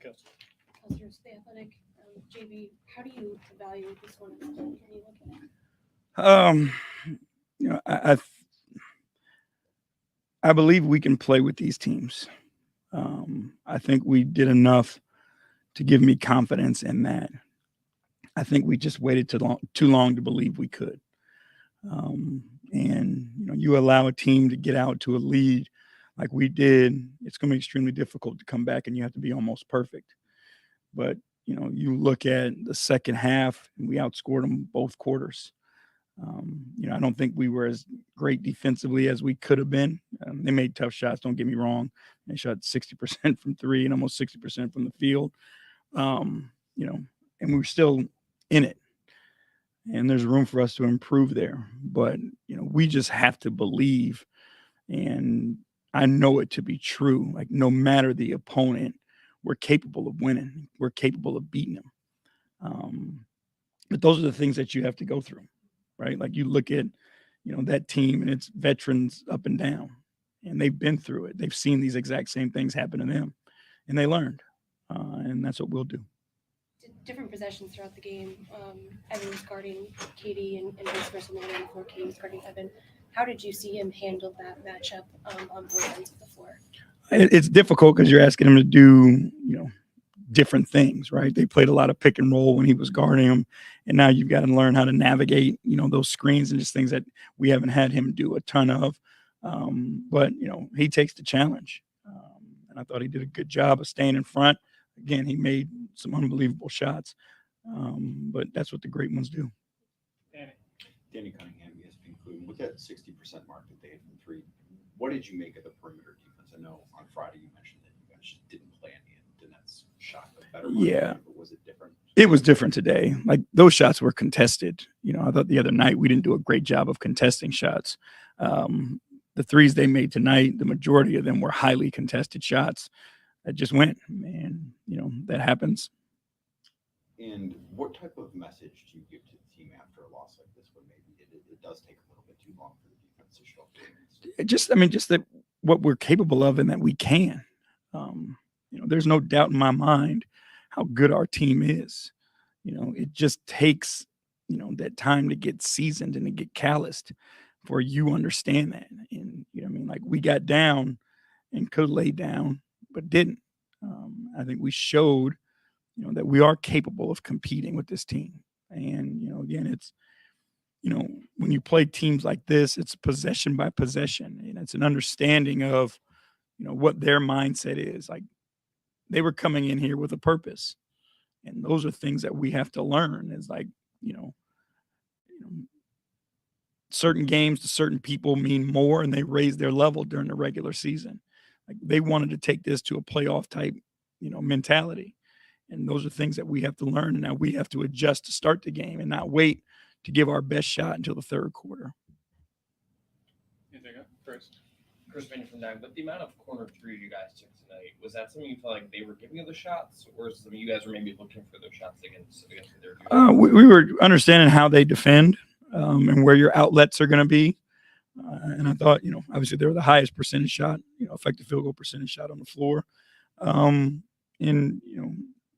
Customers, the Athletic, JB, how do you evaluate this one? Can you look at it? I believe we can play with these teams. I think we did enough to give me confidence in that. I think we just waited too long to believe we could. And you allow a team to get out to a lead like we did, it's going to be extremely difficult to come back, and you have to be almost perfect. But you look at the second half, and we outscored them both quarters. I don't think we were as great defensively as we could have been. They made tough shots, don't get me wrong. They shot 60% from three and almost 60% from the field. And we were still in it. And there's room for us to improve there. But, we just have to believe, and I know it to be true. Like, no matter the opponent, we're capable of winning. We're capable of beating them. But those are the things that you have to go through, right? Like, you look at, that team and its veterans up and down, and they've been through it. They've seen these exact same things happen to them, and they learned. And that's what we'll do. Different possessions throughout the game. Evan was guarding Katie and vice versa. Before Katie was guarding Evan. How did you see him handle that matchup on both ends of the floor? It's difficult because you're asking him to do, different things, right? They played a lot of pick and roll when he was guarding them, and now you've got to learn how to navigate, those screens and just things that we haven't had him do a ton of. But he takes the challenge, and I thought he did a good job of staying in front. Again, he made some unbelievable shots, but that's what the great ones do. Danny Cunningham, ESPN Cleveland, with that 60% mark that they had from three, what did you make of the perimeter defense? I know on Friday you mentioned that you guys just didn't play any of the Nets shot better. Yeah. But was it different? It was different today. Like, those shots were contested. I thought the other night we didn't do a great job of contesting shots. The threes they made tonight, the majority of them were highly contested shots that just went, and that happens. And what type of message do you give to the team after a loss like this, when maybe it does take a little bit too long for the defense to show up? Just that what we're capable of and that we can. There's no doubt in my mind how good our team is. It just takes, that time to get seasoned and to get calloused for you understand that. And, like, we got down and could lay down, but didn't. I think we showed, that we are capable of competing with this team. And, again, it's, when you play teams like this, it's possession by possession, and it's an understanding of, what their mindset is. Like, they were coming in here with a purpose, and those are things that we have to learn. Is like, certain games to certain people mean more, and they raise their level during the regular season. Like, they wanted to take this to a playoff type, mentality. And those are things that we have to learn. And now we have to adjust to start the game and not wait to give our best shot until the third quarter. Chris Vayner from Dime, but the amount of corner threes you guys took tonight, was that something you felt like they were giving you the shots, or is it something you guys were maybe looking for those shots against their defense? We were understanding how they defend and where your outlets are going to be. And I thought, obviously they were the highest percentage shot, effective field goal percentage shot on the floor.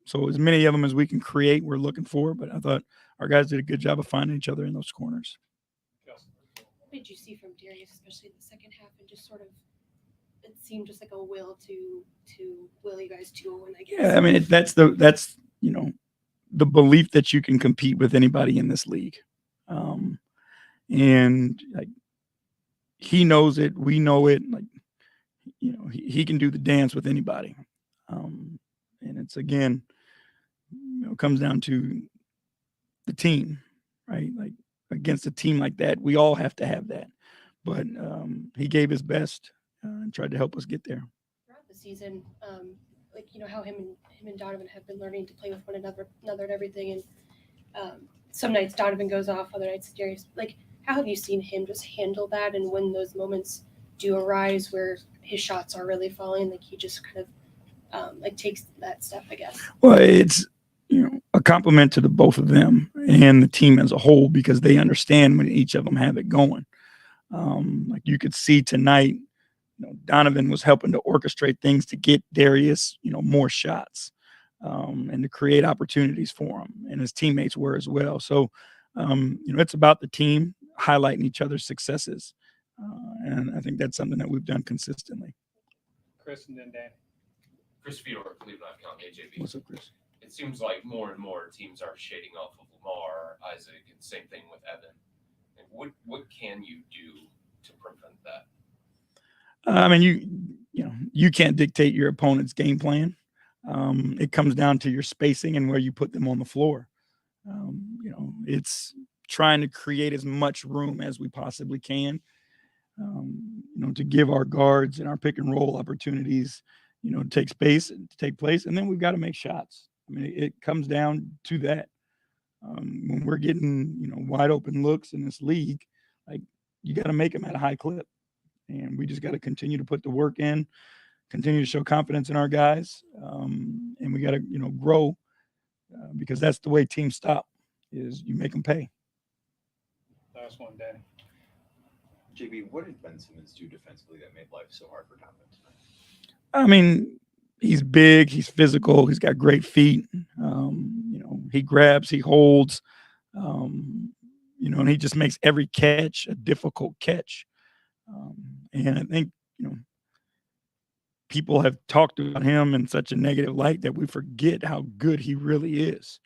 So as many of them as we can create, we're looking for. But I thought our guys did a good job of finding each other in those corners. What did you see from Darius, especially in the second half, and just sort of, it seemed just like a will to will you guys to win, I guess? Yeah, I mean, that's the belief that you can compete with anybody in this league. And like, he knows it, we know it. Like, he can do the dance with anybody. And it's, again, comes down to the team, right? Like, against a team like that, we all have to have that. But he gave his best and tried to help us get there. Throughout the season, how him and Donovan have been learning to play with one another and everything. And some nights Donovan goes off, other nights Darius. Like, how have you seen him just handle that? And when those moments do arise where his shots are really falling, like, he just kind of takes that step, I guess. Well, it's a compliment to the both of them and the team as a whole, because they understand when each of them have it going. Like, you could see tonight, Donovan was helping to orchestrate things to get Darius, more shots. and to create opportunities for him, and his teammates were as well. So, it's about the team highlighting each other's successes, and I think that's something that we've done consistently. Chris and then Dan. Chris Fedor, Cleveland County, AJB. What's up, Chris? It seems like more and more teams are shading off of Lamar, Isaac, and same thing with Evan. And what can you do to prevent that? I mean, you can't dictate your opponent's game plan. It comes down to your spacing and where you put them on the floor. It's trying to create as much room as we possibly can, to give our guards and our pick and roll opportunities, to take place. And then we've got to make shots. I mean, it comes down to that. When we're getting, wide open looks in this league, like, you got to make them at a high clip. And we just got to continue to put the work in, continue to show confidence in our guys. And we got to, grow because that's the way teams stop, is you make them pay. Last one, Danny. JB, what did Ben Simmons do defensively that made life so hard for Donovan tonight? I mean, he's big, he's physical, he's got great feet. He grabs, he holds, and he just makes every catch a difficult catch. And I think, people have talked about him in such a negative light that we forget how good he really is.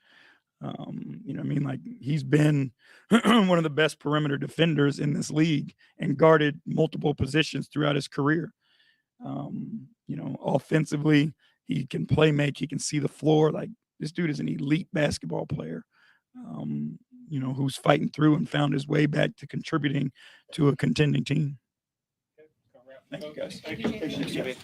Like, he's been one of the best perimeter defenders in this league and guarded multiple positions throughout his career. Offensively, he can play make, he can see the floor. Like, this dude is an elite basketball player, who's fighting through and found his way back to contributing to a contending team. Thank you, guys. Thank you, JB. Thanks, JB.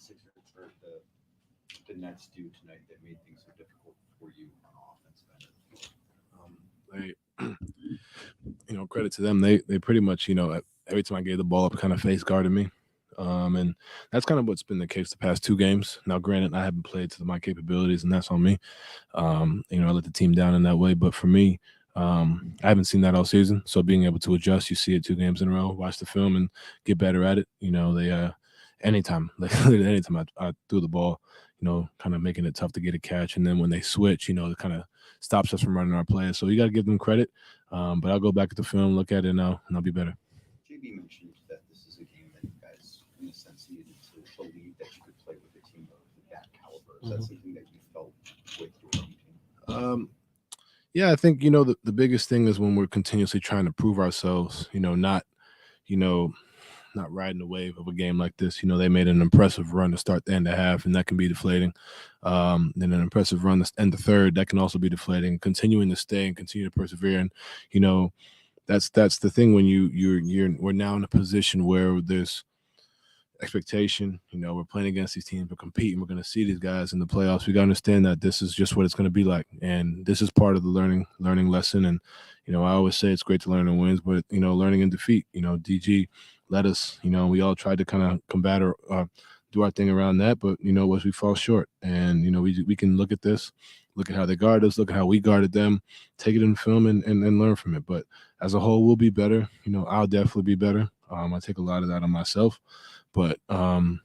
Sixers or the Nets do tonight that made things so difficult for you on offense? They, credit to them. They pretty much, every time I gave the ball up, kind of face guarded me. And that's kind of what's been the case the past 2 games. Now, granted, I haven't played to my capabilities, and that's on me. I let the team down in that way. But for me, I haven't seen that all season. So being able to adjust, you see it 2 games in a row, watch the film, and get better at it. Anytime I threw the ball, kind of making it tough to get a catch. And then when they switch, it kind of stops us from running our plays. So you got to give them credit. But I'll go back at the film, look at it now, and I'll be better. JB mentioned that this is a game that you guys, in a sense, needed to believe that you could play with a team of that caliber. Is that something that you felt with your own team? Yeah, I think, the biggest thing is when we're continuously trying to prove ourselves, not riding the wave of a game like this. They made an impressive run to start the end of half, and that can be deflating. Then an impressive run to end the third, that can also be deflating. Continuing to stay and continue to persevere, and that's the thing when we're now in a position where there's expectation. We're playing against these teams, we're competing, we're going to see these guys in the playoffs. We got to understand that this is just what it's going to be like, and this is part of the learning lesson. And I always say it's great to learn in wins, but learning in defeat. DG let us, we all tried to kind of combat or do our thing around that, but as we fall short, and we can look at this, look at how they guard us, look at how we guarded them, take it in film and learn from it. But as a whole, we'll be better. I'll definitely be better. I take a lot of that on myself, but we'll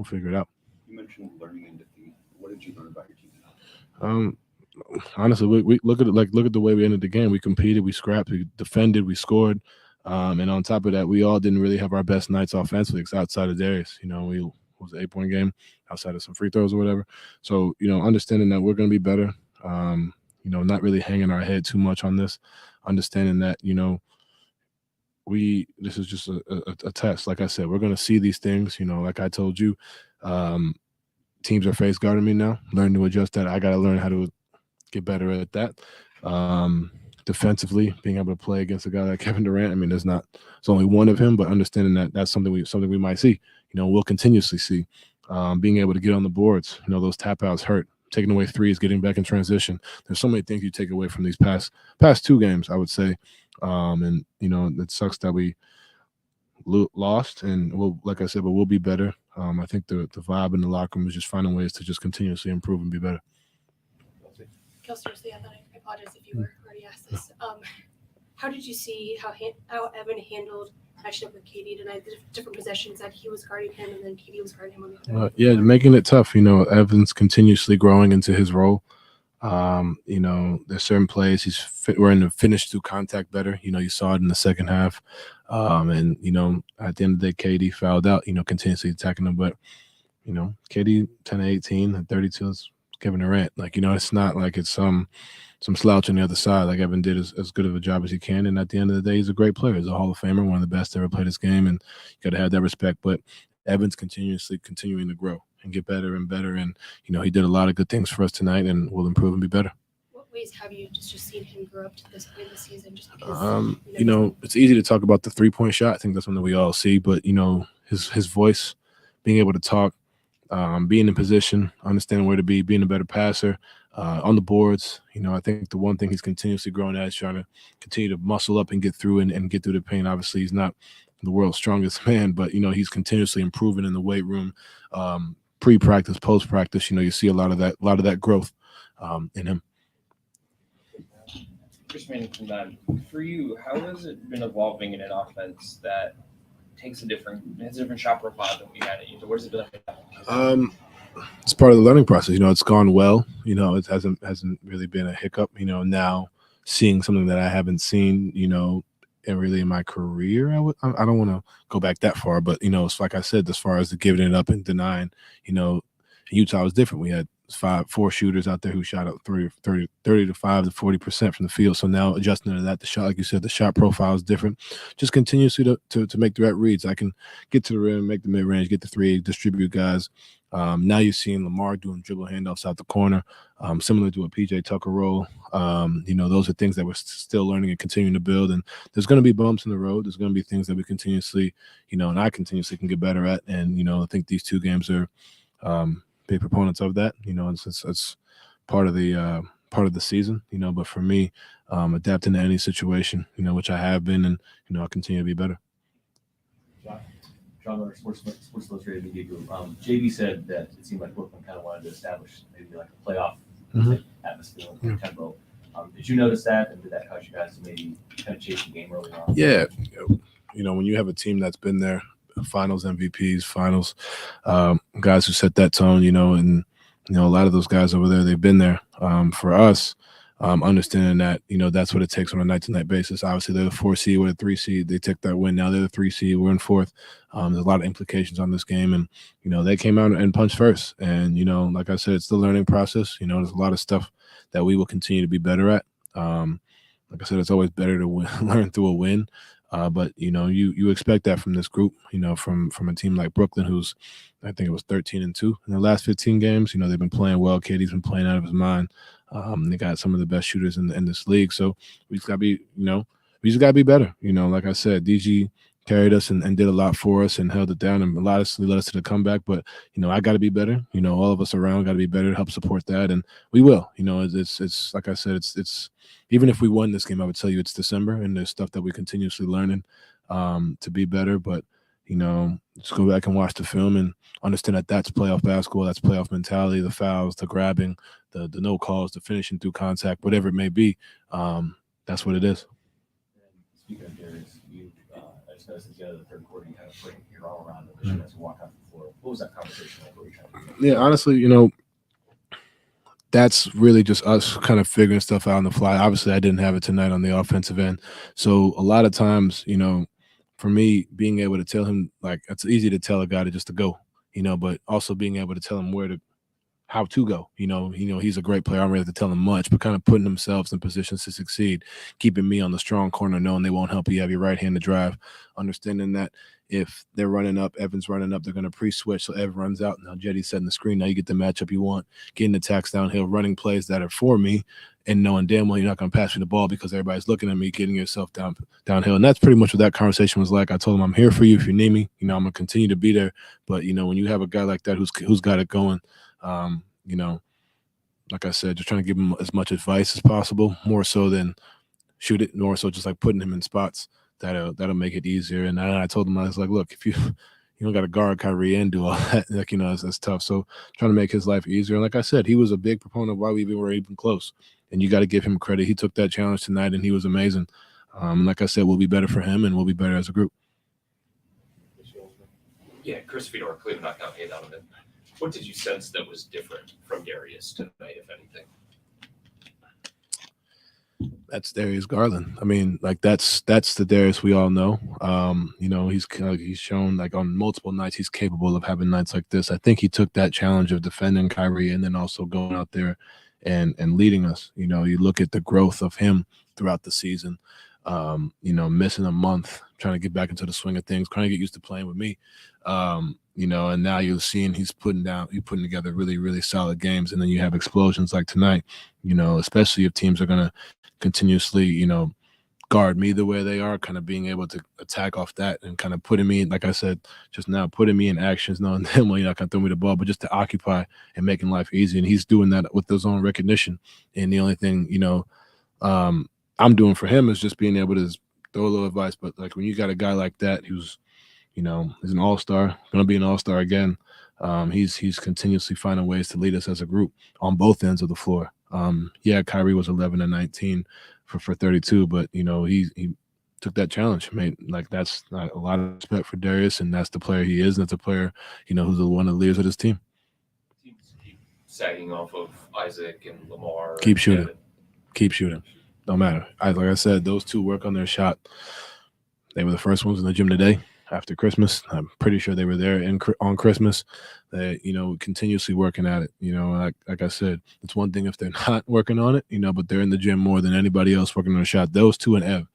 figure it out. You mentioned learning in defeat. What did you learn about your team tonight? Honestly, we look at the way we ended the game. We competed, we scrapped, we defended, we scored. And on top of that, we all didn't really have our best nights offensively outside of Darius. It was an 8-point game outside of some free throws or whatever. So, understanding that we're going to be better, not really hanging our head too much on this, understanding that, this is just a test. Like I said, we're going to see these things, like I told you, teams are face guarding me now, learn to adjust that. I got to learn how to get better at that. Defensively, being able to play against a guy like Kevin Durant. I mean, it's only one of him, but understanding that that's something we might see. We'll continuously see. Being able to get on the boards. Those tap outs hurt. Taking away threes, getting back in transition. There's so many things you take away from these past 2 games, I would say. And it sucks that we lost, and like I said, but we'll be better. I think the vibe in the locker room is just finding ways to just continuously improve and be better. Seriously, I apologize if you were already asked this. How did you see how Evan handled matching up with KD tonight? The different possessions that he was guarding him, and then KD was guarding him on the other. Yeah, making it tough. Evan's continuously growing into his role. There's certain plays we're in the finish through contact better. You saw it in the second half. And at the end of the day, KD fouled out. Continuously attacking him, but KD 10-18 at 32 is Kevin Durant. It's not like it's some slouch on the other side. Like Evan did as good of a job as he can, and at the end of the day, he's a great player. He's a Hall of Famer, one of the best to ever play this game, and you got to have that respect. But Evan's continuing to grow and get better and better, and he did a lot of good things for us tonight, and will improve and be better. What ways have you just seen him grow up to this point of the season? Just because it's easy to talk about the 3-point shot. I think that's something we all see, but his voice, being able to talk, being in position, understanding where to be, being a better passer, on the boards. I think the one thing he's continuously growing at is trying to continue to muscle up and get through and get through the pain. Obviously, he's not the world's strongest man, but he's continuously improving in the weight room, pre-practice, post-practice. You see a lot of that growth in him. Chris Manning from that. For you, how has it been evolving in an offense that has a different shot profile than we had it? What has it been like? It's part of the learning process. It's gone well. It hasn't really been a hiccup. Now seeing something that I haven't seen, really in my career. I don't want to go back that far, but it's like I said, as far as the giving it up and denying, Utah was different. We had 4 shooters out there who shot up 30 to 5 to 40% from the field. So now adjusting to that, the shot, like you said, the shot profile is different. Just continuously to make the right reads. I can get to the rim, make the mid range, get the 3, distribute guys, Now you're seeing Lamar doing dribble handoffs out the corner, similar to a PJ Tucker role. Those are things that we're still learning and continuing to build. And there's going to be bumps in the road. There's going to be things that we continuously, and I continuously can get better at. And, I think these 2 games are big proponents of that. It's part of the season, but for me, adapting to any situation, which I have been, and, I'll continue to be better. John Miller, Sports Illustrated Media Group. JB said that it seemed like Brooklyn kind of wanted to establish maybe like a playoff atmosphere and tempo. Did you notice that, and did that cause you guys to maybe kind of chase the game early on? Yeah, when you have a team that's been there, finals MVPs, finals guys who set that tone, and a lot of those guys over there, they've been there. For us, understanding that, that's what it takes on a night-to-night basis. Obviously, they're the 4 seed, we're the 3 seed. They took that win. Now they're the 3 seed. We're in 4th. There's a lot of implications on this game. And, they came out and punched first. And, like I said, it's the learning process. There's a lot of stuff that we will continue to be better at. Like I said, it's always better to learn through a win. But, you expect that from this group, from a team like Brooklyn, who's, I think it was 13-2 in the last 15 games. They've been playing well. KD's been playing out of his mind. They got some of the best shooters in this league. So we just got to be, we just got to be better. Like I said, DG carried us and did a lot for us and held it down and honestly led us to the comeback. But, I got to be better. All of us around got to be better to help support that. And we will. It's like I said, it's even if we won this game, I would tell you it's December and there's stuff that we're continuously learning to be better. But, just go back and watch the film and understand that that's playoff basketball, that's playoff mentality, the fouls, the grabbing, the no calls, the finishing through contact, whatever it may be. That's what it is. And speaking of Darius, I just noticed at the end of the third quarter, you had to bring your arm around him as you walk off the floor. What was that conversation like? What were you trying to do? Yeah, honestly, that's really just us kind of figuring stuff out on the fly. Obviously, I didn't have it tonight on the offensive end. So a lot of times, for me, being able to tell him, like, it's easy to tell a guy to go, but also being able to tell him how to go. He's a great player. I don't really have to tell him much, but kind of putting themselves in positions to succeed, keeping me on the strong corner, knowing they won't help you have your right hand to drive, understanding that if they're running up, Evan's running up, they're going to pre-switch. So Evan runs out. Now Jetty's setting the screen. Now you get the matchup you want, getting attacks downhill, running plays that are for me, and knowing damn well you're not going to pass me the ball because everybody's looking at me, getting yourself downhill. And that's pretty much what that conversation was like. I told him, I'm here for you if you need me. I'm going to continue to be there. But, when you have a guy like that who's got it going, like I said, just trying to give him as much advice as possible, more so than shoot it, more so just like putting him in spots that'll make it easier. And I told him, I was like, look, if you don't got to guard Kyrie and do all that, like, that's tough. So trying to make his life easier. And like I said, he was a big proponent of why we were even close. And you got to give him credit. He took that challenge tonight, and he was amazing. Like I said, we'll be better for him, and we'll be better as a group. Yeah, Chris Fedor, Cleveland knockout. Hey, Donovan. What did you sense that was different from Darius tonight, if anything? That's Darius Garland. I mean, like that's the Darius we all know. He's shown like on multiple nights he's capable of having nights like this. I think he took that challenge of defending Kyrie and then also going out there and leading us. You look at the growth of him throughout the season. Missing a month, trying to get back into the swing of things, trying to get used to playing with me. And now you're seeing he's putting together really, really solid games. And then you have explosions like tonight, especially if teams are going to continuously, guard me the way they are, kind of being able to attack off that and kind of putting me, like I said just now, putting me in actions, knowing them well, you're not going to throw me the ball, but just to occupy and making life easy. And he's doing that with his own recognition. And the only thing, I'm doing for him is just being able to throw a little advice. But like when you got a guy like that who's, he's an all-star, going to be an all-star again. He's continuously finding ways to lead us as a group on both ends of the floor. Kyrie was 11 and 19 for 32, but he took that challenge. That's not a lot of respect for Darius, and that's the player he is, and that's a player who's one of the leaders of this team. Teams keep sagging off of Isaac and Lamar. Keep shooting. Don't matter. Like I said, those two work on their shot. They were the first ones in the gym today after Christmas. I'm pretty sure they were there on Christmas. They, continuously working at it. Like I said, it's one thing if they're not working on it, but they're in the gym more than anybody else working on a shot. Those two and Ev,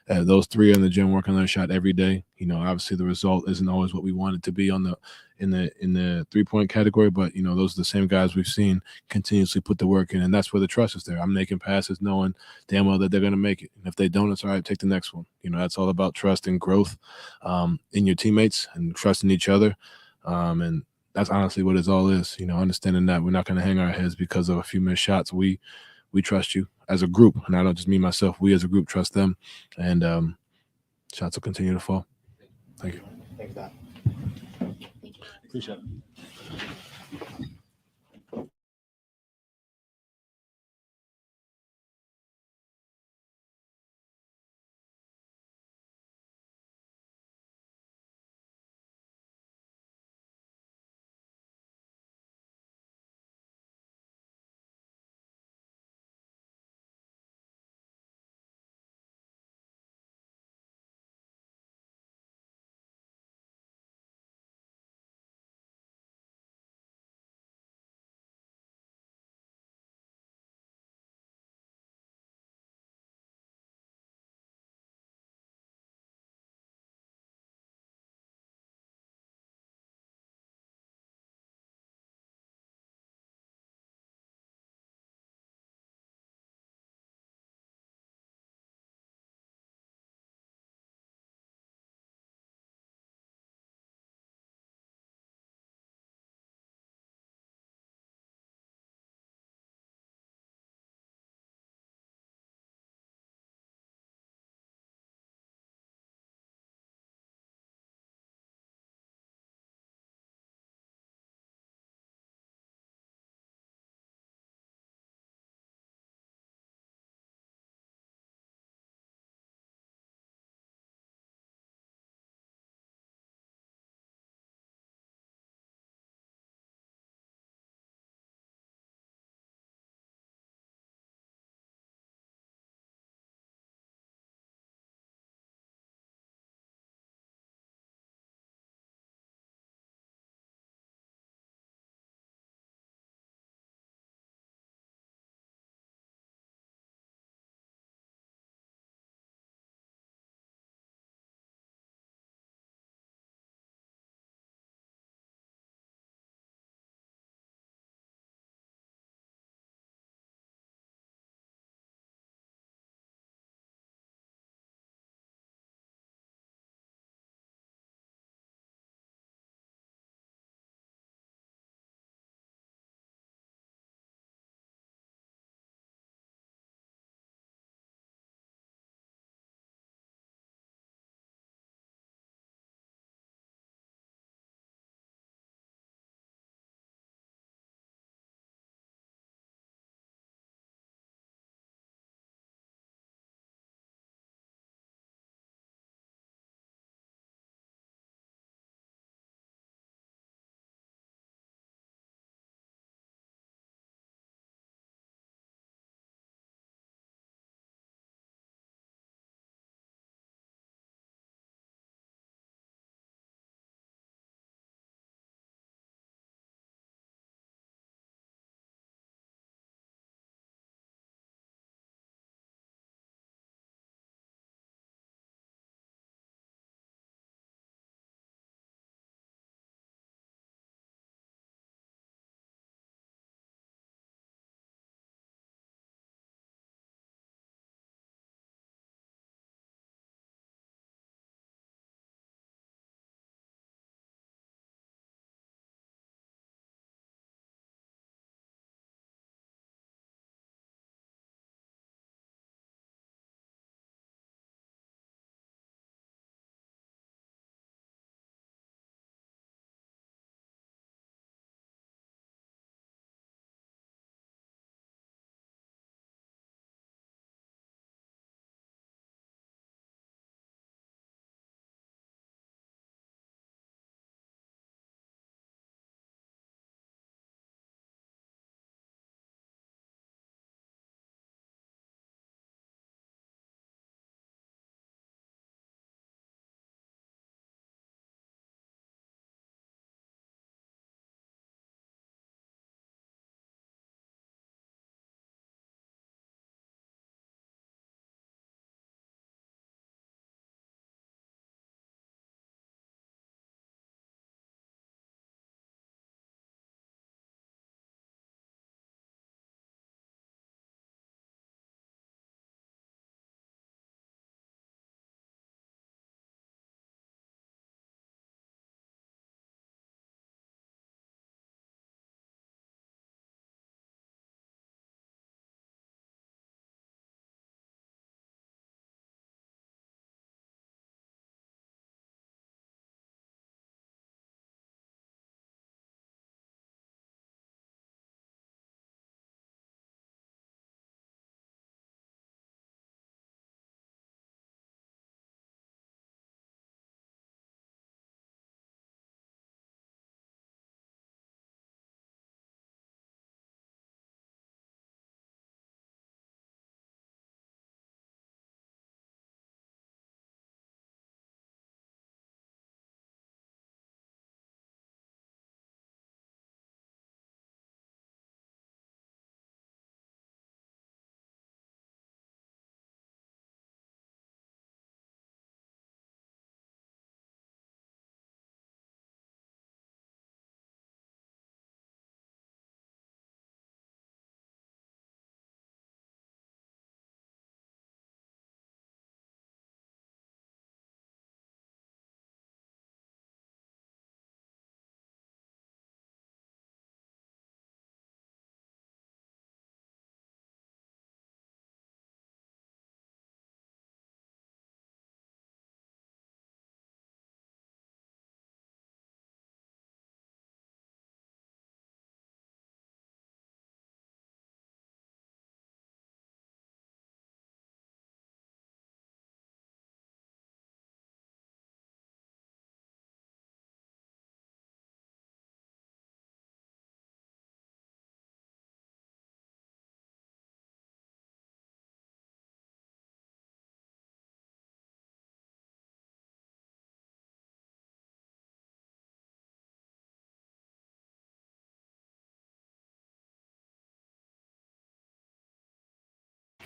those three are in the gym working on their shot every day. You know, obviously the result isn't always what we want it to be on the in the 3-point category, but you know, those are the same guys we've seen continuously put the work in, and that's where the trust is there. I'm making passes knowing damn well that they're going to make it. And if they don't, it's all right, take the next one. You know, that's all about trust and growth in your teammates and trusting each other. And that's honestly what it all is. You know, understanding that we're not going to hang our heads because of a few missed shots. We trust you as a group, and I don't just mean myself. We as a group trust them, and shots will continue to fall. Thank you. Thanks, Don. Appreciate it.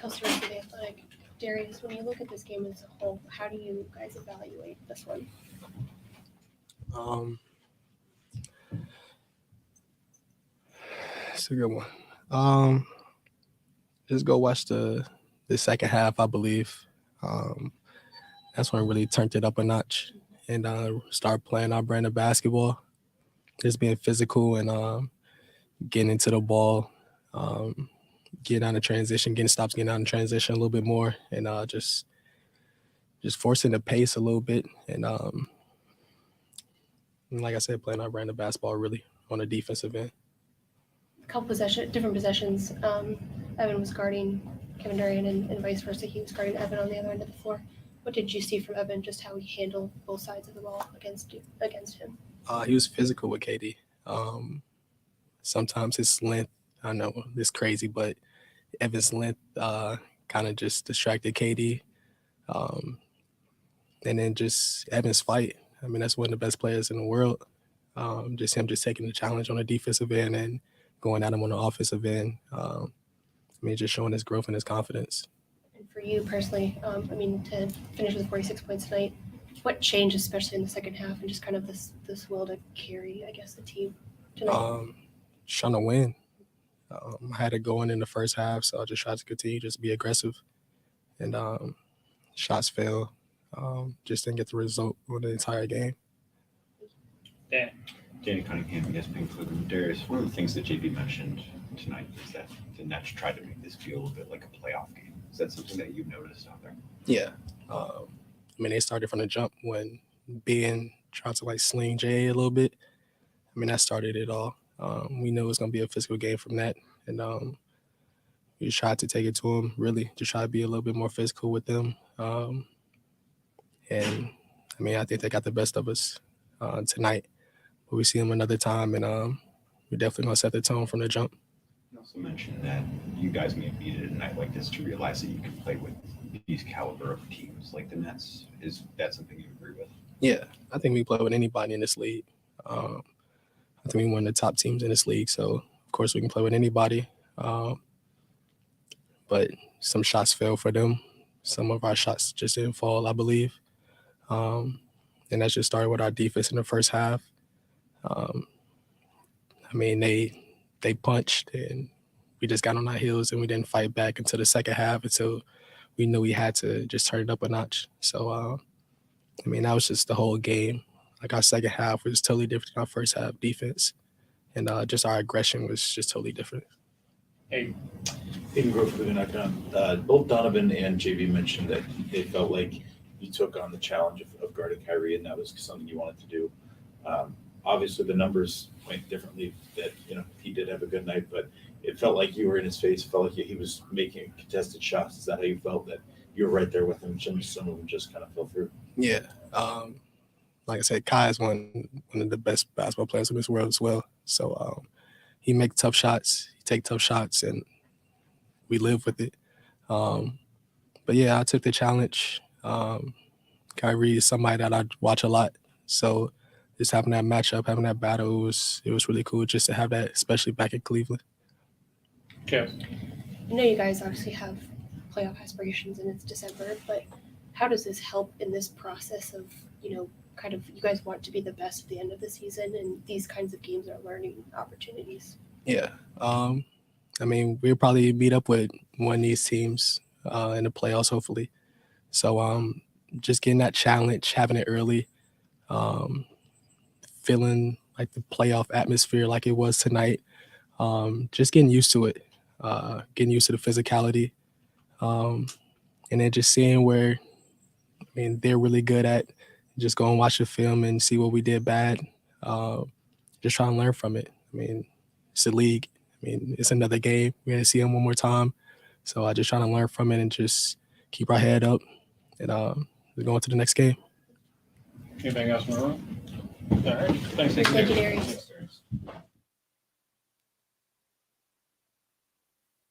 Coastal Rest of the Athletic. Darius, when you look at this game as a whole, how do you guys evaluate this one? It's a good one. Just go watch the second half, I believe. That's when I really turned it up a notch and start playing our brand of basketball. Just being physical and getting into the ball, getting out of transition, getting stops, getting out of transition a little bit more, and just forcing the pace a little bit. And like I said, playing our brand of basketball really on the defensive end. Couple different possessions. Evan was guarding Kevin Durant and vice versa. He was guarding Evan on the other end of the floor. What did you see from Evan, just how he handled both sides of the ball against him? He was physical with KD. Sometimes his length, I know it's crazy, but Evan's length kind of just distracted KD. And then just Evan's fight. I mean, that's one of the best players in the world. Just him just taking the challenge on the defensive end and going at him on the offensive end. I mean, just showing his growth and his confidence. And for you personally, I mean, to finish with 46 points tonight, what changed, especially in the second half, and just kind of this will to carry, I guess, the team tonight? Just trying to win. I had it going in the first half, so I just tried to continue, just be aggressive. And shots fell. Just didn't get the result for the entire game. Danny Cunningham, ESPN Cleveland. Darius, one of the things that JB mentioned tonight is that the Nets tried to make this feel a bit like a playoff game. Is that something that you've noticed out there? Yeah. I mean, they started from the jump when Ben tried to like sling Jay a little bit. I mean, that started it all. We knew it was going to be a physical game from that. And we just tried to take it to them, really, to try to be a little bit more physical with them. And, I mean, I think they got the best of us tonight. But we see them another time, and we're definitely going to set the tone from the jump. You also mentioned that you guys may have needed a night like this to realize that you can play with these caliber of teams like the Nets. Is that something you agree with? Yeah, I think we play with anybody in this league. I think we're one of the top teams in this league, so of course we can play with anybody. But some shots fell for them. Some of our shots just didn't fall, I believe. And that just started with our defense in the first half. I mean, they punched and we just got on our heels and we didn't fight back until the second half until we knew we had to just turn it up a notch. So, I mean, that was just the whole game. Like our second half was totally different than our first half defense. And just our aggression was just totally different. Hey, Hayden Grove for the Nutcon. Both Donovan and JV mentioned that they felt like you took on the challenge of guarding Kyrie, and that was something you wanted to do. Obviously, the numbers point differently. That he did have a good night, but it felt like you were in his face. It felt like he was making contested shots. Is that how you felt, that you were right there with him? Some of them just kind of fell through. Yeah. Like I said, Kai is one of the best basketball players in this world as well. So he makes tough shots. He takes tough shots, and we live with it. But yeah, I took the challenge. Kyrie is somebody that I watch a lot. So just having that matchup, having that battle, it was really cool just to have that, especially back in Cleveland. Kev. I know you guys obviously have playoff aspirations and it's December, but how does this help in this process of, kind of you guys want to be the best at the end of the season, and these kinds of games are learning opportunities? Yeah. I mean, we'll probably meet up with one of these teams in the playoffs, hopefully. So just getting that challenge, having it early, feeling like the playoff atmosphere like it was tonight, just getting used to it, getting used to the physicality, and then just seeing where, I mean, they're really good at. Just go and watch the film and see what we did bad. Just try and learn from it. I mean, it's a league. I mean, it's another game. We're going to see them one more time. So I just try to learn from it and just keep our head up and go on to the next game. Anything else in the room? All right. Thanks. Thank you, Darius.